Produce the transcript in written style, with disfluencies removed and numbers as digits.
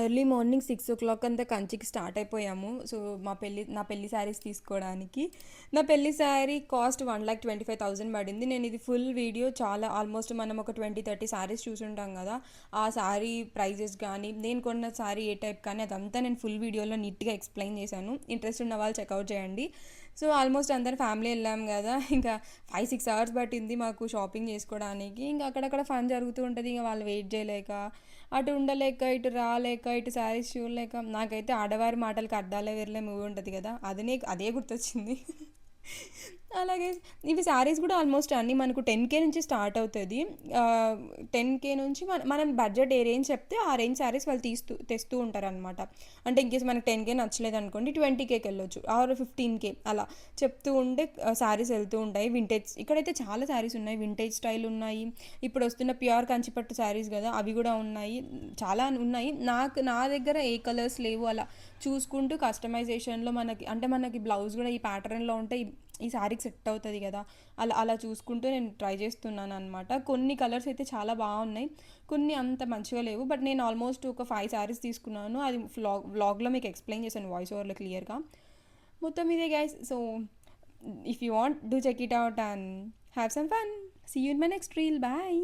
Early morning 6 o'clock అంతా కంచికి start అయిపోయాము. సో నా పెళ్లి శారీస్ తీసుకోవడానికి. నా పెళ్లి శారీ కాస్ట్ 1,25,000 పడింది. నేను ఇది ఫుల్ వీడియో చాలా ఆల్మోస్ట్ మనం ఒక 20-30 శారీస్ చూసుంటాం కదా, ఆ శారీ ప్రైజెస్ కానీ నేను కొన్న శారీ ఏ టైప్ కానీ అదంతా నేను ఫుల్ వీడియోలో నీట్గా ఎక్స్ప్లెయిన్ చేశాను. ఇంట్రెస్ట్ ఉన్న వాళ్ళు చెక్అవుట్ చేయండి. సో ఆల్మోస్ట్ అందరం ఫ్యామిలీ వెళ్ళాం కదా, ఇంకా 5-6 అవర్స్ పట్టింది మాకు షాపింగ్ చేసుకోవడానికి. ఇంకా అక్కడక్కడ ఫన్ జరుగుతూ ఉంటుంది. ఇంకా వాళ్ళు వెయిట్ చేయలేక, అటు ఉండలేక, ఇటు రాలేక, ఇటు శారీస్ చూడలేక, నాకైతే ఆడవారి మాటలకు అర్థాలే వేర్లే మూవీ ఉంటుంది కదా, అదే గుర్తొచ్చింది. అలాగే ఇవి శారీస్ కూడా ఆల్మోస్ట్ అన్నీ మనకు 10K నుంచి స్టార్ట్ అవుతుంది. 10K నుంచి మనం బడ్జెట్ ఏ రేంజ్ చెప్తే ఆ రేంజ్ శారీస్ వాళ్ళు తెస్తూ ఉంటారనమాట. అంటే ఇన్కేస్ మనకు 10K నచ్చలేదు అనుకోండి, 20Kకి వెళ్ళొచ్చు, ఆర్ 15K అలా చెప్తూ ఉంటే శారీస్ వెళ్తూ ఉంటాయి. వింటేజ్ ఇక్కడైతే చాలా శారీస్ ఉన్నాయి, వింటేజ్ స్టైల్ ఉన్నాయి. ఇప్పుడు వస్తున్న ప్యూర్ కంచిపట్టు శారీస్ కదా, అవి కూడా ఉన్నాయి, చాలా ఉన్నాయి. నా దగ్గర ఏ కలర్స్ లేవు, అలా చూసుకుంటూ కస్టమైజేషన్లో మనకి బ్లౌజ్ కూడా ఈ ప్యాటర్న్లో ఉంటే ఈ శారీకి సెట్ అవుతుంది కదా, అలా అలా చూసుకుంటూ నేను ట్రై చేస్తున్నాను అనమాట. కొన్ని కలర్స్ అయితే చాలా బాగున్నాయి, కొన్ని అంత మంచిగా లేవు. బట్ నేను ఆల్మోస్ట్ ఒక 5 శారీస్ తీసుకున్నాను. అది వ్లాగ్లో మీకు ఎక్స్ప్లెయిన్ చేశాను వాయిస్ ఓవర్లో క్లియర్గా. మొత్తం ఇదే guys. So if you want do check it out and have some fun. See you in my next reel. Bye.